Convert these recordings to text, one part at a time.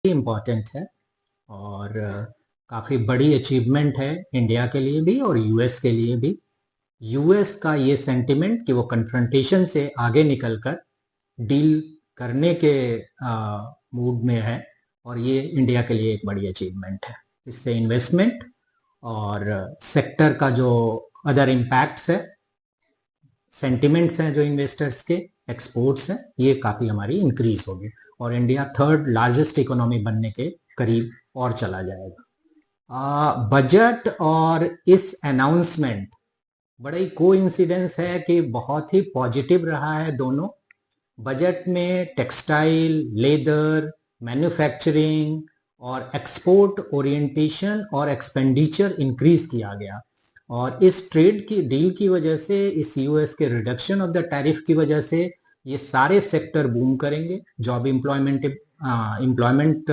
Important है और काफ़ी बड़ी अचीवमेंट है इंडिया के लिए भी और यूएस के लिए भी। यूएस का ये सेंटिमेंट कि वो कन्फ्रंटेशन से आगे निकलकर डील करने के मूड में है और ये इंडिया के लिए एक बड़ी अचीवमेंट है। इससे इन्वेस्टमेंट और सेक्टर का जो अदर इम्पैक्ट्स है, सेंटिमेंट्स हैं जो इन्वेस्टर्स के, एक्सपोर्ट्स हैं, ये काफ़ी हमारी इंक्रीज होगी और इंडिया थर्ड लार्जेस्ट इकोनॉमी बनने के करीब और चला जाएगा। बजट और इस अनाउंसमेंट बड़ा ही कोइंसिडेंस है कि बहुत ही पॉजिटिव रहा है दोनों। बजट में टेक्सटाइल, लेदर, मैन्युफैक्चरिंग और एक्सपोर्ट ओरिएंटेशन और एक्सपेंडिचर इंक्रीज किया गया और इस ट्रेड की डील की वजह से, इस यूएस के रिडक्शन ऑफ द टैरिफ की वजह से ये सारे सेक्टर बूम करेंगे, जॉब एम्प्लॉयमेंट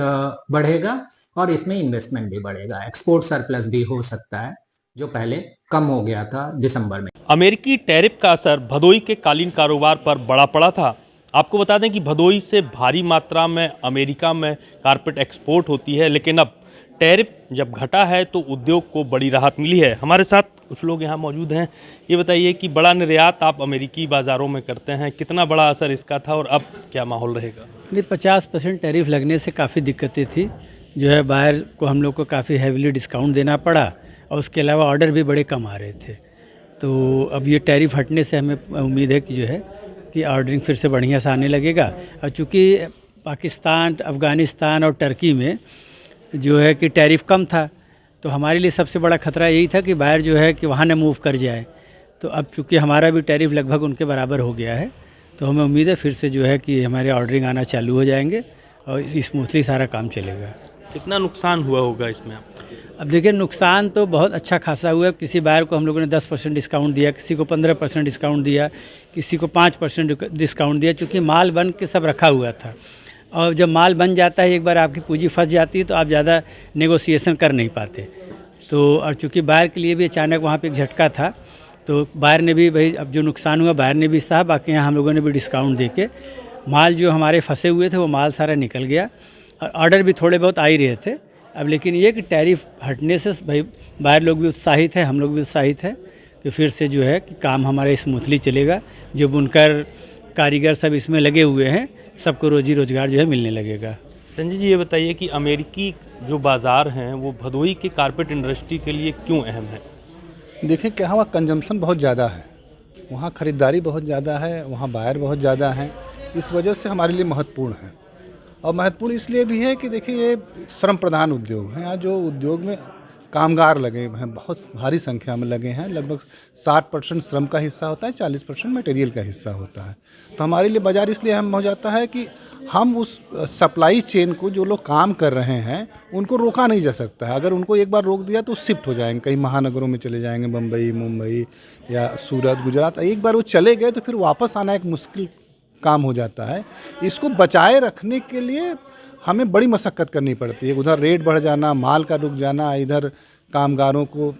बढ़ेगा और इसमें इन्वेस्टमेंट भी बढ़ेगा। एक्सपोर्ट सरप्लस भी हो सकता है जो पहले कम हो गया था दिसंबर में। अमेरिकी टैरिफ का असर भदोई के कालीन कारोबार पर बड़ा पड़ा था। आपको बता दें कि भदोई से भारी मात्रा में अमेरिका में कारपेट एक्सपोर्ट होती है, लेकिन अब टैरिफ जब घटा है तो उद्योग को बड़ी राहत मिली है। हमारे साथ कुछ लोग यहाँ मौजूद हैं। ये बताइए कि बड़ा निर्यात आप अमेरिकी बाज़ारों में करते हैं, कितना बड़ा असर इसका था और अब क्या माहौल रहेगा? नहीं, 50% टैरिफ लगने से काफ़ी दिक्कतें थी। जो है बाहर को हम लोग को काफ़ी हैवीली डिस्काउंट देना पड़ा और उसके अलावा ऑर्डर भी बड़े कम आ रहे थे। तो अब ये टैरिफ हटने से हमें उम्मीद है कि जो है कि ऑर्डरिंग फिर से बढ़िया से आने लगेगा। और चूँकि पाकिस्तान, अफ़गानिस्तान और टर्की में जो है कि टैरिफ कम था, तो हमारे लिए सबसे बड़ा खतरा यही था कि बाहर जो है कि वहाँ न मूव कर जाए। तो अब चूँकि हमारा भी टैरिफ लगभग उनके बराबर हो गया है, तो हमें उम्मीद है फिर से जो है कि हमारे ऑर्डरिंग आना चालू हो जाएंगे और स्मूथली सारा काम चलेगा। कितना नुकसान हुआ होगा इसमें? अब देखिए, नुकसान तो बहुत अच्छा खासा हुआ है। किसी बायर को हम लोगों ने 10% डिस्काउंट दिया, किसी को 15% डिस्काउंट दिया, किसी को 5% डिस्काउंट दिया, चूँकि माल बन के सब रखा हुआ था। और जब माल बन जाता है, एक बार आपकी पूंजी फंस जाती है तो आप ज़्यादा नेगोशिएशन कर नहीं पाते। तो और चूँकि बायर के लिए भी अचानक वहाँ पे एक झटका था, तो बायर ने भी भाई, अब जो नुकसान हुआ बायर ने भी सहा, बाकी यहाँ हम लोगों ने भी डिस्काउंट दे के माल जो हमारे फंसे हुए थे वो माल सारा निकल गया और ऑर्डर भी थोड़े बहुत आ ही रहे थे। अब लेकिन ये कि टैरिफ हटने से भाई बाहर लोग भी उत्साहित हैं, हम लोग भी उत्साहित हैं कि फिर से जो है कि काम हमारा स्मूथली चलेगा। जो बुनकर, कारीगर सब इसमें लगे हुए हैं, सबको रोजी रोजगार जो है मिलने लगेगा। संजय जी, ये बताइए कि अमेरिकी जो बाज़ार हैं वो भदोई के कारपेट इंडस्ट्री के लिए क्यों अहम है? देखिए क्या वहाँ कंजम्पशन बहुत ज़्यादा है, वहाँ ख़रीदारी बहुत ज़्यादा है, वहाँ बायर बहुत ज़्यादा हैं, इस वजह से हमारे लिए महत्वपूर्ण है। और महत्वपूर्ण इसलिए भी है कि देखिए ये श्रम प्रधान उद्योग है। यहाँ जो उद्योग में कामगार लगे हैं, बहुत भारी संख्या में लगे हैं, लगभग 60% श्रम का हिस्सा होता है, 40% मटेरियल का हिस्सा होता है। तो हमारे लिए बाज़ार इसलिए अहम हो जाता है कि हम उस सप्लाई चेन को, जो लोग काम कर रहे हैं उनको रोका नहीं जा सकता है। अगर उनको एक बार रोक दिया तो शिफ्ट हो जाएंगे, कई महानगरों में चले जाएंगे, बम्बई, मुंबई या सूरत, गुजरात। एक बार वो चले गए तो फिर वापस आना एक मुश्किल काम हो जाता है। इसको बचाए रखने के लिए हमें बड़ी मशक्क़त करनी पड़ती है। उधर रेट बढ़ जाना, माल का रुक जाना, इधर कामगारों को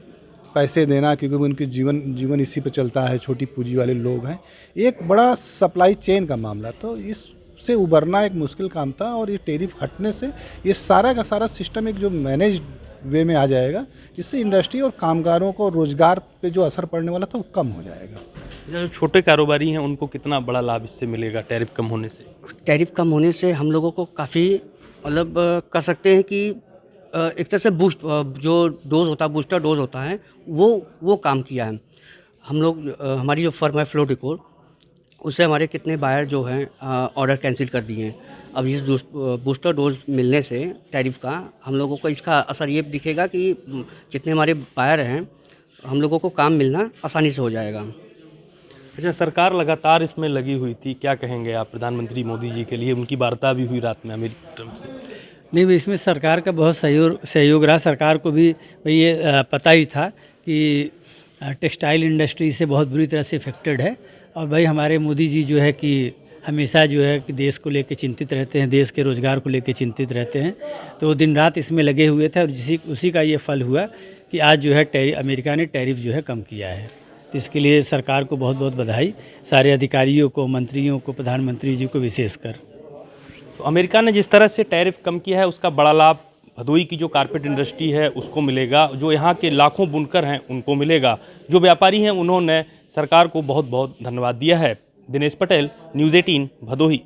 पैसे देना, क्योंकि उनकी जीवन इसी पे चलता है, छोटी पूंजी वाले लोग हैं। एक बड़ा सप्लाई चेन का मामला, तो इससे उबरना एक मुश्किल काम था और ये टैरिफ हटने से ये सारा का सारा सिस्टम एक जो मैनेज वे में आ जाएगा। इससे इंडस्ट्री और कामगारों को रोज़गार पे जो असर पड़ने वाला था वो कम हो जाएगा। जो छोटे कारोबारी हैं उनको कितना बड़ा लाभ इससे मिलेगा टैरिफ कम होने से? टैरिफ कम होने से हम लोगों को काफ़ी मतलब कह सकते हैं कि एक तरह से बूस्ट जो डोज होता है, बूस्टर डोज होता है, वो काम किया है। हम लोग हमारी जो फर्म है फ्लो डेकोर, उससे हमारे कितने बायर जो हैं ऑर्डर कैंसिल कर दिए हैं। अब इस बूस्टर डोज मिलने से टैरिफ का हम लोगों को इसका असर ये दिखेगा कि जितने हमारे बायर हैं, हम लोगों को काम मिलना आसानी से हो जाएगा। अच्छा, सरकार लगातार इसमें लगी हुई थी, क्या कहेंगे आप प्रधानमंत्री मोदी जी के लिए? उनकी वार्ता भी हुई रात में अमेरिकी ट्रम्प से। नहीं, इसमें सरकार का बहुत सहयोग रहा। सरकार को भी भाई ये पता ही था कि टेक्सटाइल इंडस्ट्री से बहुत बुरी तरह से इफेक्टेड है और भाई हमारे मोदी जी जो है कि हमेशा जो है कि देश को लेकर चिंतित रहते हैं, देश के रोज़गार को लेकर चिंतित रहते हैं। तो दिन रात इसमें लगे हुए थे और उसी का ये फल हुआ कि आज जो है अमेरिका ने टैरिफ जो है कम किया है। तो इसके लिए सरकार को बहुत बहुत बधाई, सारे अधिकारियों को, मंत्रियों को, प्रधानमंत्री जी को विशेषकर। तो अमेरिका ने जिस तरह से टैरिफ कम किया है उसका बड़ा लाभ भदोई की जो कारपेट इंडस्ट्री है उसको मिलेगा, जो यहाँ के लाखों बुनकर हैं उनको मिलेगा, जो व्यापारी हैं उन्होंने सरकार को बहुत बहुत धन्यवाद दिया है। दिनेश पटेल, न्यूज़ 18 भदोही।